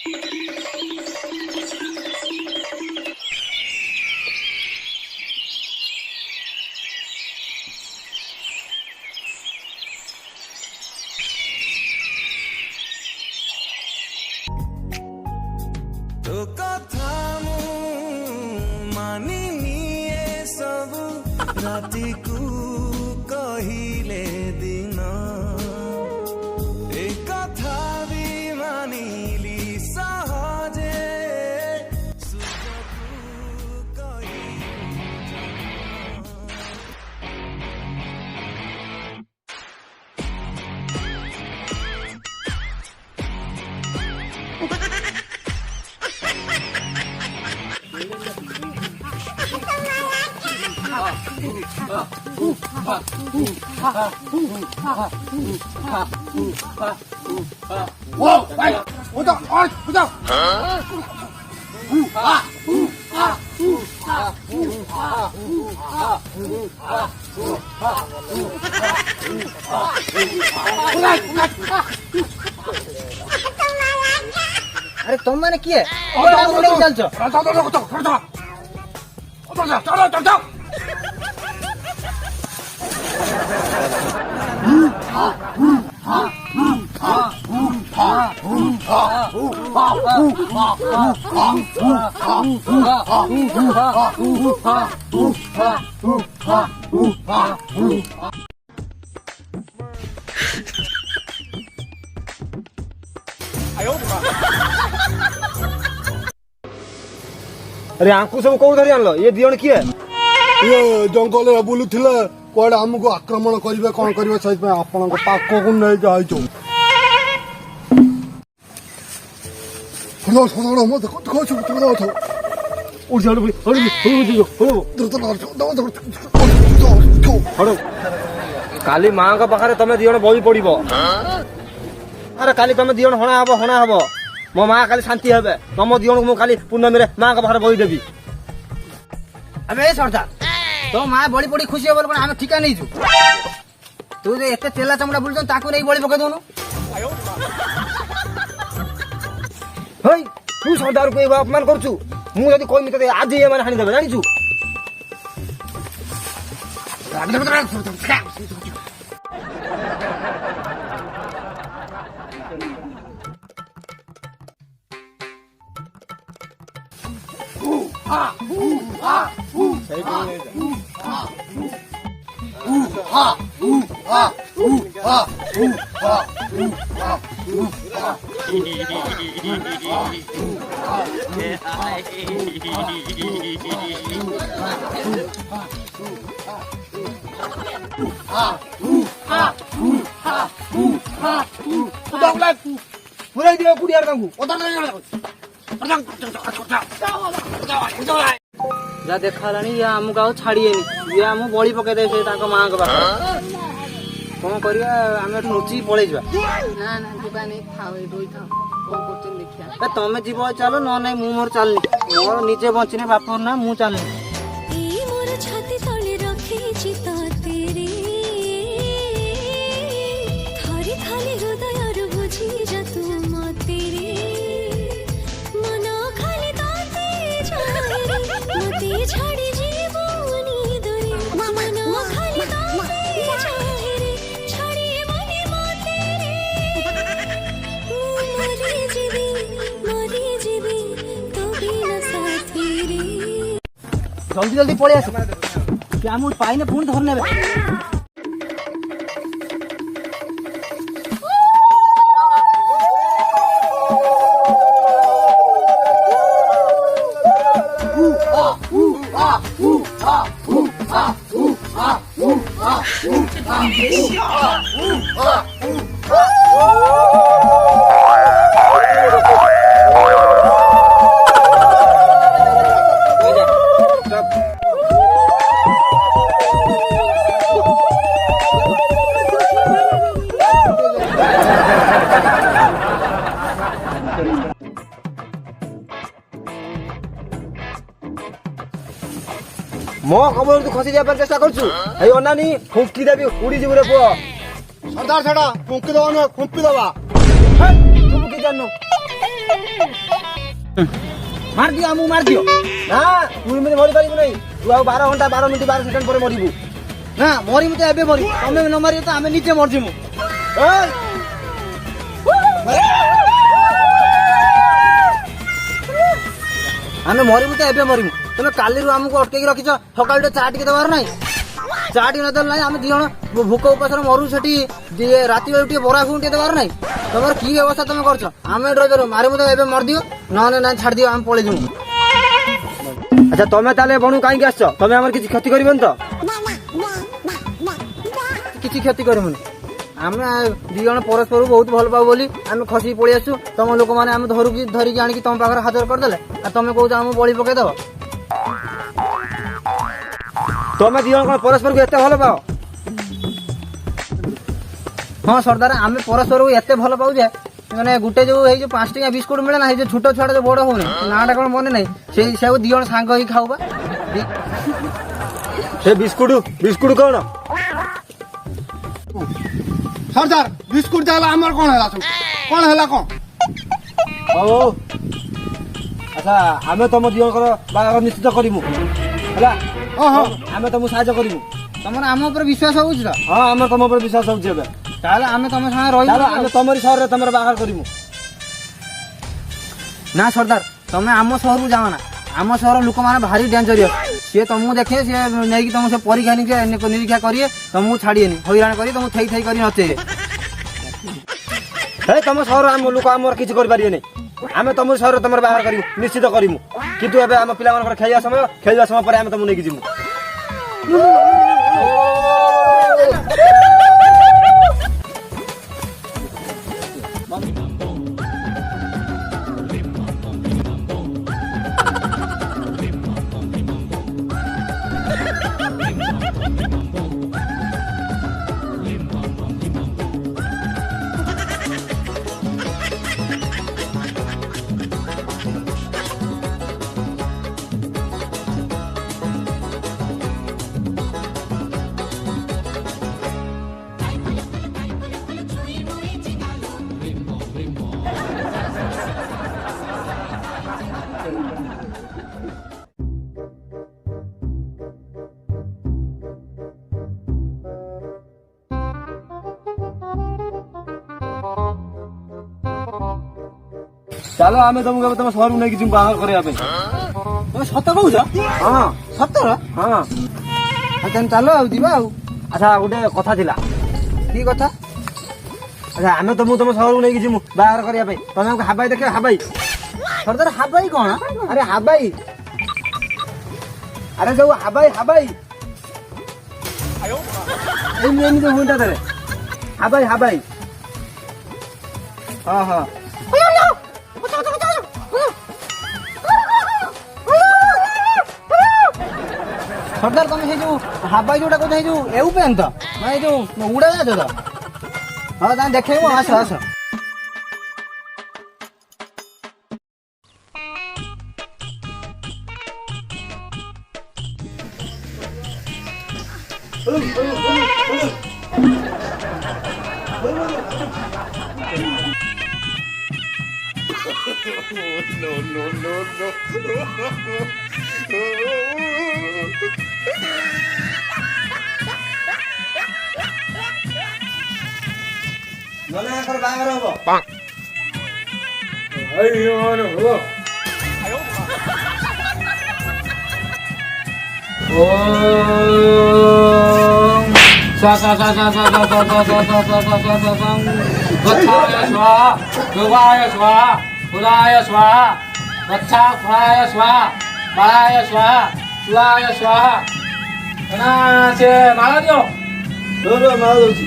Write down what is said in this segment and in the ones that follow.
तो कथा मानिनी सब राति को कहिले दिन ए कथा भी मानिली सहजे अरे तुम मैंने किए चल अरे आंकु सब कौन धरी आनलो ये दियण किए ये जंगल रे बुलुथिले कोडे हमको आक्रमण करिवे कोन करिवे सहित में आपन को पाक को नै जाइचो खलो खलो मत को छु तो तो उड़ जा हड़ो काली मां का पाखरे तमे दियण बळी पड़िबो अरे काली तमे दियण हणा हबो मो मां काली शांति हेबे तम दियण को काली पूर्णमी रे मां का पाखरे बळी देबी अबे सरदार तो माँ बड़ी बड़ी खुशी है बोल हमें ठिका नहीं छु तू जे एते तेला चमड़ा बुल ताकू नहीं बड़ी पके दोनो हई तू सरदार को एबा अपमान करछु मु यदि कोई मिते आज ये माने हानि देबे जानि छु पूरा दिया कुड़ियार कांगू जा देखा लानी या हमु गाव छाड़िएनी या हमु बळी पके दे से ताको मां के बाप कोन करिया हमें नुची पळे जबा ना ना दुकान नहीं थाओ ए दोई थाओ कोन करते देखिया ए तमे जीव चलो न नहीं मु मोर चलनी मोर निजे बंचने बापर ना मु चलनी ई मोर छाती तले रखे चिता तेरे थारी खाली हृदय र बुझी जा तू मते रे मन खाली ताते जारे मते छाड़ी जीवनी दूरी मन खाली ताते जारे छाड़ी मने मते रे मरी जीवी तो बिना साथी रे जल्दी जल्दी पळे आस क्या मु पाइने पुन धर नेबे मो खबर तू खसी जाय चेष्टा करछु ए अनानी फुंकी देबी उड़ी जीव रे पुओ सरदार छड़ा फुंकी दवा न फुंकी दवा तू की जानो ମାର ଦିଅ ଆମକୁ ମାର ଦିଅ। ନା ତୁ ଏମିତି ମରିପାରିବୁ ନାହିଁ। ତୁ ଆଉ 12 ଘଣ୍ଟା 12 ମିନିଟ୍ 12 ସେକେଣ୍ଡ ପରେ ମରିବୁ। ନା ମରିମୁ ତ ଏବେ ମରିବୁ, ତମେ ନ ମାରିବ ତ ଆମେ ନିଜେ ମରିଯିବୁ। ଏଇ! ଆମେ ମରିବୁ ତ ଏବେ ମରିବୁ। ତମେ କାଲିରୁ ଆମକୁ ଅଟକେଇକି ରଖିଛ, ସକାଳୁ ଟିକେ ଚା ଟିକେ ଦେବାର ନାହିଁ। ଚା ଟିକେ ନଦେଲେ ନାହିଁ, ଆମେ ଦି ଜଣ ଭୋକ ଉପାସରେ ମରୁ। ସେଠି ରାତି ବେଳକୁ ଟିକେ ବରା ଘୁଗୁନି ଟିକେ ଦେବାର ନାହିଁ। ତମର କି ବ୍ୟବସ୍ଥା ତମେ କରୁଛ? ଆମେ ରହିପାରିବୁ, ମାରିବୁ ତ ଏବେ ମରିଦିଅ, ନହେଲେ ନାହିଁ ଛାଡ଼ିଦିଅ, ଆମେ ପଳେଇଯିବୁ। ଆଚ୍ଛା ତମେ ତାହେଲେ ବଣକୁ କାହିଁକି ଆସିଛ? ତମେ ଆମର କିଛି କ୍ଷତି କରିବନି ତ? କିଛି କ୍ଷତି କରିବୁନି। ଆମେ ଦି ଜଣ ପରସ୍ପରକୁ ବହୁତ ଭଲ ପାଉ ବୋଲି ଆମେ ଖସିକି ପଳେଇ ଆସୁ। ତମ ଲୋକମାନେ ଆମେ ଧରିକି ଆଣିକି ତମ ପାଖରେ ହାଜର କରିଦେଲେ, ଆଉ ତମେ କହୁଛ ଆମକୁ ବଳି ପକେଇଦବ। ତମେ ଦି ଜଣ କଣ ପରସ୍ପରକୁ ଏତେ ଭଲ ପାଅ? ହଁ ସର୍ଦ୍ଦାର, ଆମେ ପରସ୍ପରକୁ ଏତେ ଭଲ ପାଉ ଯେ ମାନେ ଗୋଟେ ଯୋଉ ଏଇ ଯୋଉ 5 ଟଙ୍କିଆ ବିସ୍କୁଟ ମିଳେ ନା, ଏଇ ଯୋଉ ଛୋଟ ଛୁଆଟା ଯୋଉ ବଡ ହଉନି, ନାଁଟା କଣ ମନେ ନାହିଁ, ସେଇ ଦି ଜଣ ସାଙ୍ଗ ହେଇକି ଖାଉ ବା। ସେ ବିସ୍କୁଟ କଣ? ସର୍ଦାର ବିସ୍କୁଟ ଚାଲ ଆମର କଣ ହେଲା ସବୁ? କଣ ହେଲା କଣ? ହଉ ଆଚ୍ଛା ଆମେ ତମ ଦି ଜଣଙ୍କର ବାହାଘର ନିଶ୍ଚିତ କରିବୁ ହେଲା। ଓହୋ ଆମେ ତମକୁ ସାହାଯ୍ୟ କରିବୁ। ତମର ଆମ ଉପରେ ବିଶ୍ୱାସ ହଉଛି ତ? ହଁ ଆମର ତମ ଉପରେ ବିଶ୍ୱାସ ହଉଛି ଏବେ। ତାହେଲେ ଆମେ ତମ ସାଙ୍ଗେ ଚାଲ ରହିବୁ। ଆମେ ତମରି ସହରରେ ତମର ବାହାଘର କରିବୁ। ନା ସର୍ଦ୍ଦାର, ତମେ ଆମ ସହରକୁ ଯାଅ ନା। ଆମ ସହର ଲୋକମାନେ ଭାରି ଡେଞ୍ଜରିୟସ୍। ସିଏ ତମକୁ ଦେଖେ, ସିଏ ନେଇକି ତମକୁ ସେ ପରୀକ୍ଷା ନିରୀକ୍ଷା କରିବେ, ତମକୁ ଛାଡ଼ିବେନି, ହଇରାଣ କରି ତମକୁ ଥେଇ କରି ନଚେଇବେ। ହେ ତମ ସହର ଆମ ଲୋକ ଆମର କିଛି କରିପାରିବେନି। ଆମେ ତମ ସହରରେ ତମର ବାହାଘର କରିବୁ, ନିଶ୍ଚିତ କରିବୁ। କିନ୍ତୁ ଏବେ ଆମ ପିଲାମାନଙ୍କର ଖେଳିବା ସମୟ ପରେ ଆମେ ତମକୁ ନେଇକି ଯିବୁ। ଚାଲ ଆମେ ତମକୁ ଏବେ ତମ ସହରକୁ ନେଇକି ଯିବୁ ବାହାଘର କରିବା ପାଇଁ। ତମେ ସତ କହୁଛ? ହଁ ସତର? ହଁ। ତାହେଲେ ଚାଲ ଆଉ ଯିବା ଆଉ। ଆଚ୍ଛା ଗୋଟେ କଥା ଥିଲା। କି କଥା? ଆଚ୍ଛା ଆମେ ତମକୁ ତମ ସହରକୁ ନେଇକି ଯିବୁ ବାହାଘର କରିବା ପାଇଁ। ତମେ ଆମକୁ ହାବାଇ ଦେଖିବ? ହାବାଇ ସର୍ଦ୍ଦାର ହାବାଇ କଣ? ଆରେ ହାବାଇ, ଆରେ ଯୋଉ ହାବାଇ ଏମିତି ହୁଅନ୍ତା ତରେ ହାବାଇ। ହଁ ହଁ ସର୍ଦ୍ଦାର, ତମେ ସେଇ ଯୋଉ ହାବାଇ ଯୋଉଟା କହୁଛ, ସେଇ ଯୋଉ ଏଉପେନ୍ ତ, ମାନେ ଏଇ ଯୋଉ ଉଡାଜାହାଜ ତ? ହଁ ତାହେଲେ ଦେଖେଇବ, ଆସ। ନହେଲେ ୟାଙ୍କର ବାହାଘର ହବ। ମାଳ ଦଉଛି।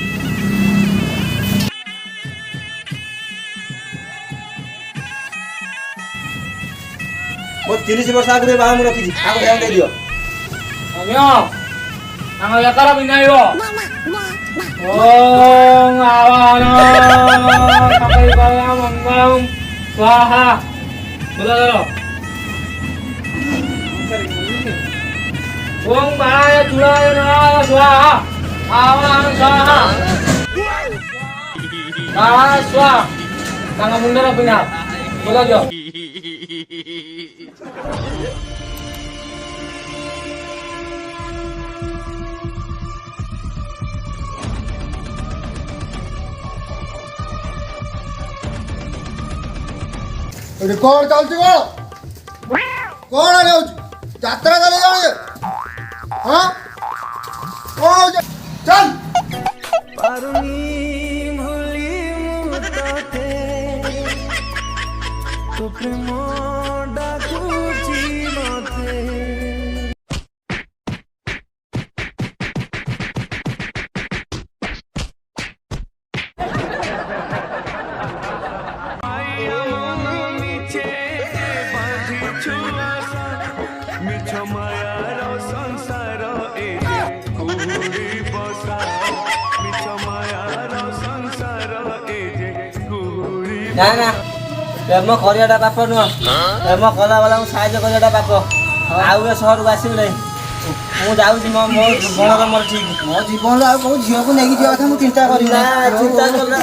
ମୋ 30 ବର୍ଷ ଆଗରୁ ବାହା ମୁଁ ରଖିଛି, ଆକୁ ଧ୍ୟାନ ଦେଇଦିଅ। ओम आवाहन सकलकल्या मंगलम स्वाहा बोलो ओम बाय चूड़ाय नमः स्वाहा आवाहन स्वाहा स्वाहा स्वाहा तांगा मुंडर पिना ବୋଲା ଦିଅ। ଏଠି କଣ ଚାଲୁଛି କଣ ଯାଉଛି ଯାତ୍ରା ଚାଲି ଯାଉଛି ହଁ କଣ ହଉଛି ଚାଲ ପାରୁନି ଭୁଲି ମୁଁ ତତେ ତୋ ପ୍ରେମ ଡାକୁଛି ମତେ মিছ মায়ার সংসার এ কুড়ি বসা মিছ মায়ার সংসার এ যে কুড়ি ନା ନା ପ୍ରେମ କରିବାଟା ପାପ ନୁହଁ ପ୍ରେମ କଲା ବାଲାଙ୍କୁ ସାହାଯ୍ୟ କରିବାଟା ପାପ ଆଉ ଏ ସହରକୁ ଆସିବି ନାହିଁ ମୁଁ ଯାଉଛି ମୋ ମନର ମୋର ଠିକ ମୋ ଜୀବନରେ ଆଉ କୋଉ ଝିଅକୁ ନେଇକି ଯିବା କଥା ମୁଁ ଚିନ୍ତା କରିବି ନା ଚିନ୍ତା କଲେ